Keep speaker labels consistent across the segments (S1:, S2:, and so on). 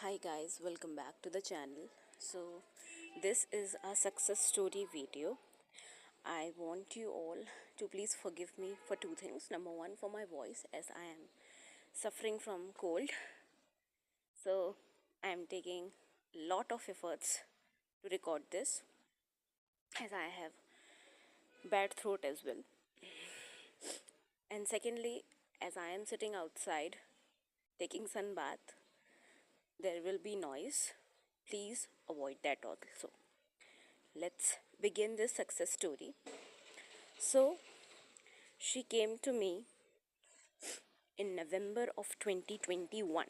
S1: Hi guys, welcome back to the channel. So this is a success story video. I want you all to please forgive me for two things. Number one, for my voice, as I am suffering from cold. So I am taking lot of efforts to record this, as I have bad throat as well. And secondly, as I am sitting outside taking sun bath, there will be noise. Please avoid that also. Let's begin this success story. So, she came to me in November of 2021,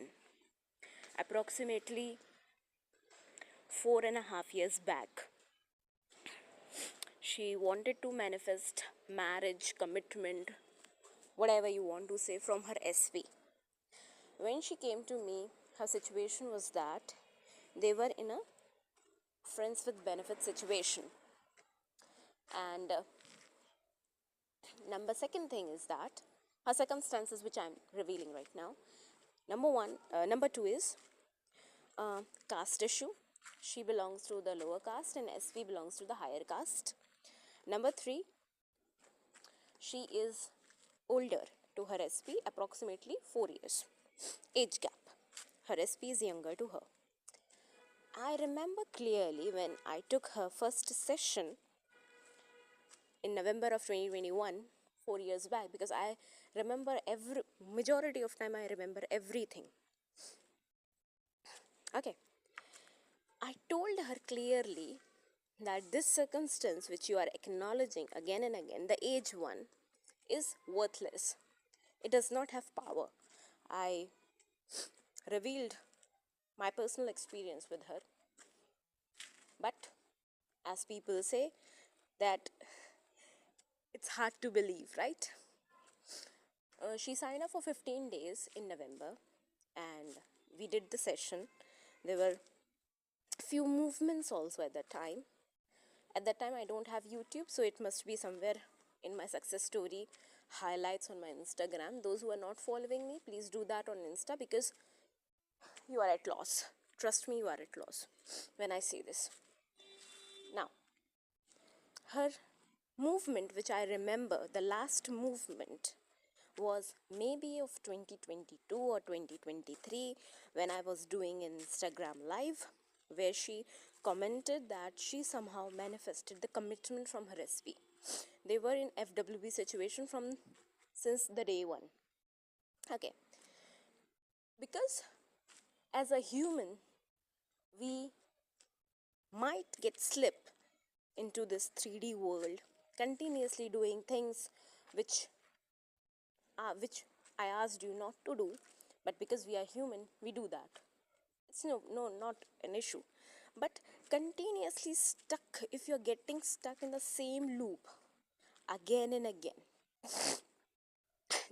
S1: approximately 4.5 years back. She wanted to manifest marriage, commitment, whatever you want to say, from her SV. When she came to me, her situation was that they were in a friends with benefit situation. And second thing is that her circumstances, which I'm revealing right now. Number two is caste issue. She belongs to the lower caste and SV belongs to the higher caste. Number three, she is older to her SP, approximately 4 years. Age gap. Her SP is younger to her. I remember clearly when I took her first session in November of 2021, 4 years back, because I remember majority of time I remember everything. Okay. I told her clearly that this circumstance which you are acknowledging again and again, the age one, is worthless. It does not have power. I revealed my personal experience with her. But as people say, that it's hard to believe, right? She signed up for 15 days in November and we did the session. There were few movements also at that time. At that time, I don't have YouTube, so it must be somewhere in my success story highlights on my Instagram. Those who are not following me, please do that on Insta, because you are at loss. Trust me, you are at loss when I say this. Now, her movement, which I remember, the last movement was maybe of 2022 or 2023, when I was doing an Instagram live where she commented that she somehow manifested the commitment from her SP. They were in FWB situation from since the day one. Okay. Because as a human, we might get slip into this 3D world, continuously doing things which I asked you not to do, but because we are human, we do that. It's not an issue. But continuously stuck, if you're getting stuck in the same loop again and again,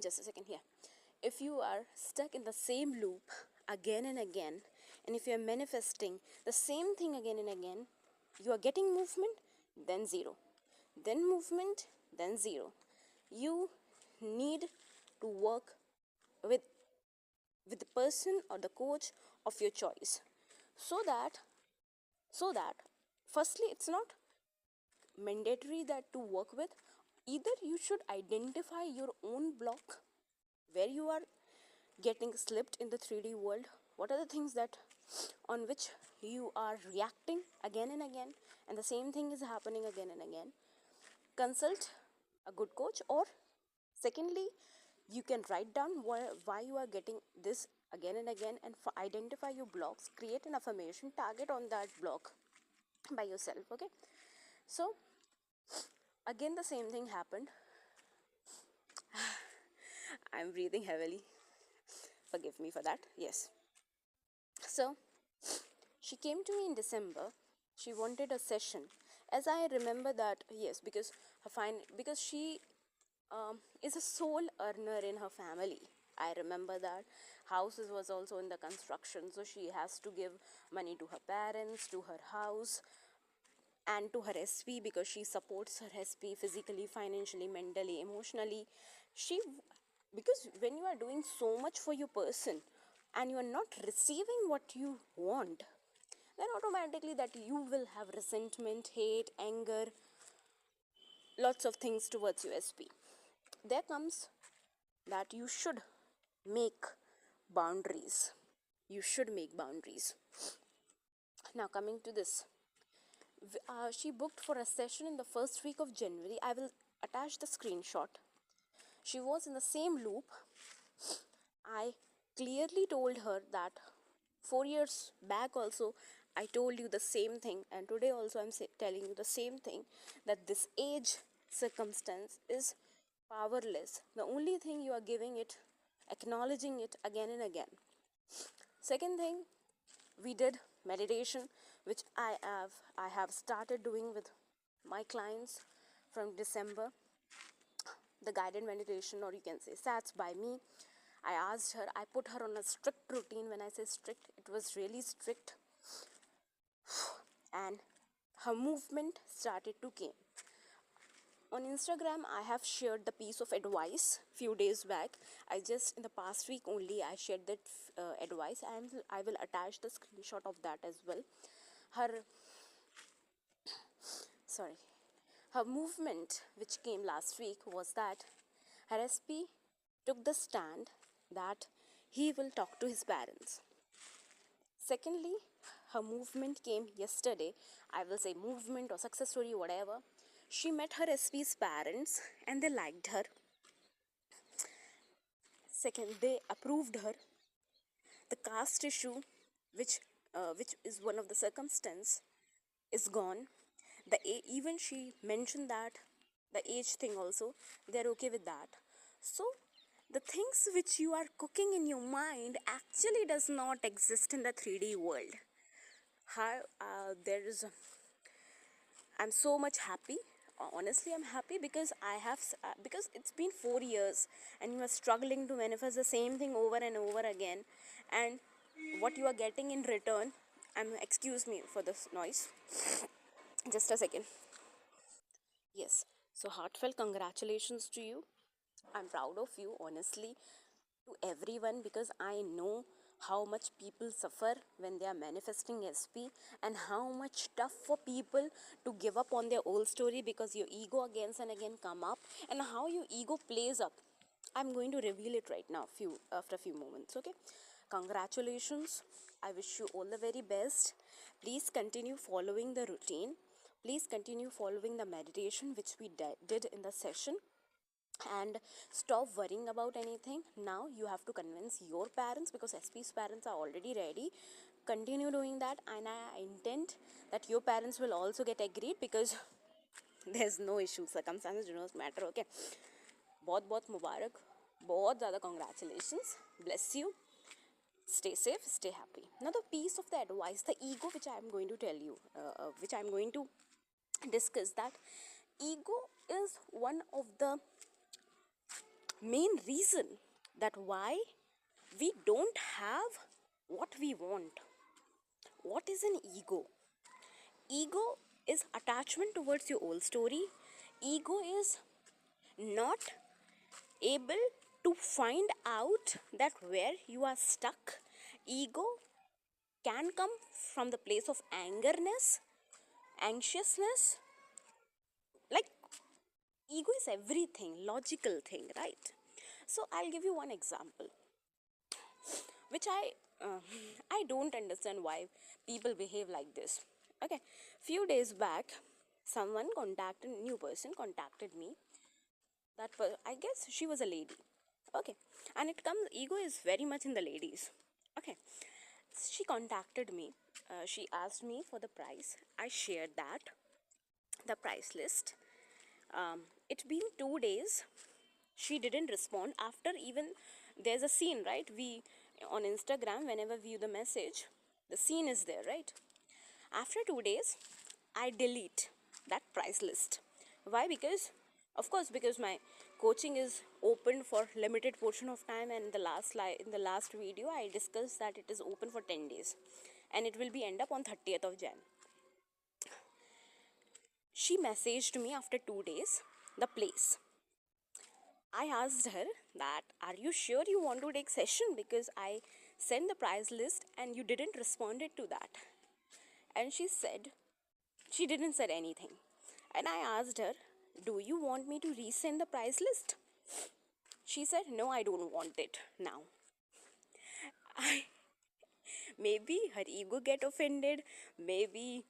S1: just a second here. If you are stuck in the same loop again and again, and if you're manifesting the same thing again and again, you are getting movement, then zero. Then movement, then zero. You need to work with the person or the coach of your choice, so that firstly, it's not mandatory that to work with. Either you should identify your own block, where you are getting slipped in the 3D world, what are the things that on which you are reacting again and again, and the same thing is happening again and again. Consult a good coach, or secondly, you can write down why you are getting this again and again, and identify your blocks, create an affirmation, target on that block by yourself. Okay, so again the same thing happened. I'm breathing heavily, forgive me for that. Yes, so she came to me in December. She wanted a session, as I remember that. Yes, because because she is a sole earner in her family. I remember that houses was also in the construction, so she has to give money to her parents, to her house, and to her SP, because she supports her SP physically, financially, mentally, emotionally. She Because when you are doing so much for your person, and you are not receiving what you want, then automatically that you will have resentment, hate, anger, lots of things towards USP. There comes that you should make boundaries. You should make boundaries. Now, coming to this, she booked for a session in the first week of January. I will attach the screenshot. She was in the same loop. I clearly told her that 4 years back also I told you the same thing, and today also I'm telling you the same thing, that this age circumstance is powerless. The only thing you are giving it, acknowledging it again and again. Second thing, we did meditation, which I have started doing with my clients from December. The guided meditation, or you can say SATS by me. I asked her, I put her on a strict routine. When I say strict, it was really strict. And her movement started to came. On Instagram, I have shared the piece of advice few days back. I just, in the past week only, I shared that advice, and I will attach the screenshot of that as well. Sorry, her movement, which came last week, was that her SP took the stand that he will talk to his parents. Secondly, her movement came yesterday. I will say movement or success story, whatever. She met her SP's parents and they liked her. Second, they approved her. The caste issue, which is one of the circumstance, is gone. Even she mentioned that the age thing also, they're okay with that. So the things which you are cooking in your mind actually does not exist in the 3D world. I'm so much happy. Honestly, I'm happy because because it's been 4 years and you are struggling to manifest the same thing over and over again, and what you are getting in return. Excuse me for this noise. Just a second. Yes. So heartfelt congratulations to you. I'm proud of you, honestly, to everyone, because I know how much people suffer when they are manifesting SP, and how much tough for people to give up on their old story because your ego again and again come up, and how your ego plays up. I'm going to reveal it right now, after a few moments. Okay, congratulations. I wish you all the very best. Please continue following the routine. Please continue following the meditation which we did in the session, and stop worrying about anything. Now you have to convince your parents, because SP's parents are already ready. Continue doing that, and I intend that your parents will also get agreed, because there's no issue, circumstances do not matter. Okay, बहुत बहुत मुबारक, बहुत ज़्यादा congratulations, bless you, stay safe, stay happy. Now the piece of the advice, the ego, which I am going to tell you, which I am going to discuss, that ego is one of the main reason that why we don't have what we want. What is an ego? Ego is attachment towards your old story. Ego is not able to find out that where you are stuck. Ego can come from the place of angerness, anxiousness. Like, ego is everything, logical thing, right? So I'll give you one example, which I don't understand why people behave like this. Okay, few days back, new person contacted me. I guess she was a lady. Okay, and ego is very much in the ladies. Okay, she contacted me. She asked me for the price. I shared the price list. It's been 2 days. She didn't respond. After, even there's a scene, right? We on Instagram, whenever we view the message, the scene is there, right? After 2 days, I delete that price list. Why? Because, of course, because my coaching is open for limited portion of time, and in the last video I discussed that it is open for 10 days, and it will be end up on 30th of Jan. She messaged me after 2 days the place. I asked her that, are you sure you want to take session? Because I sent the price list and you didn't responded to that. And she said, she didn't said anything. And I asked her, do you want me to resend the price list? She said, no, I don't want it now. I, maybe her ego get offended. Maybe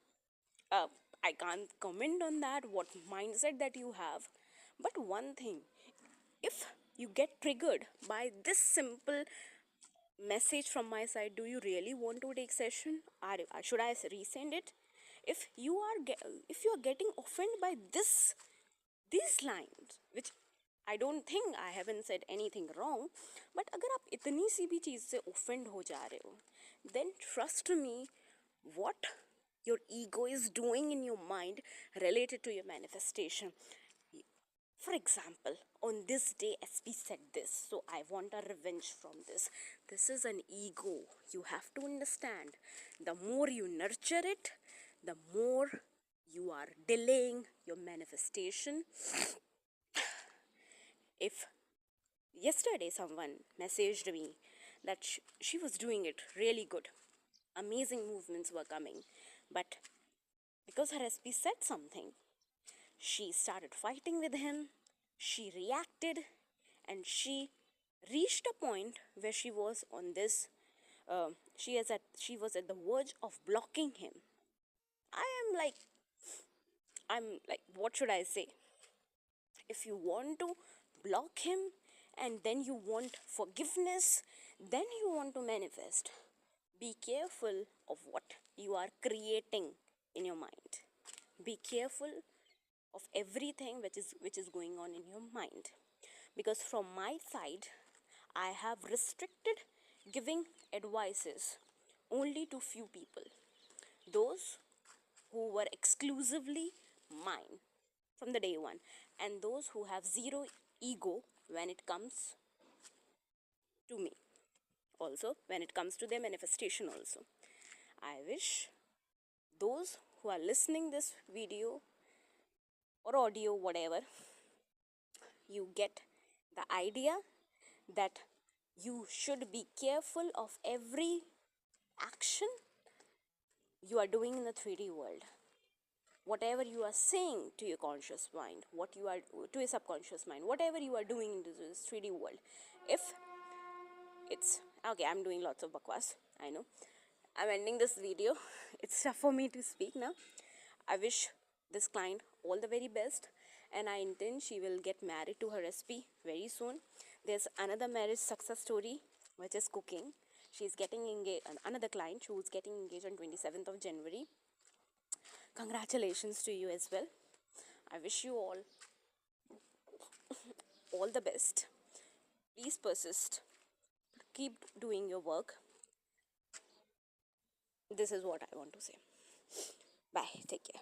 S1: uh, I can't comment on that, what mindset that you have. But one thing, if you get triggered by this simple message from my side, do you really want to take session, or should I resend it? If you are if you are getting offended by these lines, which I don't think I haven't said anything wrong, but अगर आप इतनी सी भी चीज़ से offend हो जा रहे हो, then trust me, what your ego is doing in your mind related to your manifestation. For example, on this day SP said this, so I want a revenge from this. This is an ego. You have to understand, the more you nurture it, the more you are delaying your manifestation. If yesterday someone messaged me that she was doing it really good, amazing movements were coming, but because her SP said something, she started fighting with him, she reacted, and she reached a point where she was on this, she was at the verge of blocking him. I'm like, what should I say? If you want to block him and then you want forgiveness, then you want to manifest, be careful of what you are creating in your mind. Be careful of everything which is going on in your mind, because from my side I have restricted giving advices only to few people, those who were exclusively mine from the day one, and those who have zero ego when it comes to me, also when it comes to their manifestation also. I wish those who are listening this video or audio, whatever, you get the idea that you should be careful of every action you are doing in the 3D world. Whatever you are saying to your conscious mind, what you are to your subconscious mind, whatever you are doing in this 3D world, if it's okay, I'm doing lots of bakwas, I know. I'm ending this video. It's tough for me to speak now. I wish this client all the very best, and I intend she will get married to her SP very soon. There's another marriage success story, which is cooking. She's getting engaged, another client who's getting engaged on 27th of January. Congratulations to you as well. I wish you all the best. Please persist. Keep doing your work. This is what I want to say. Bye. Take care.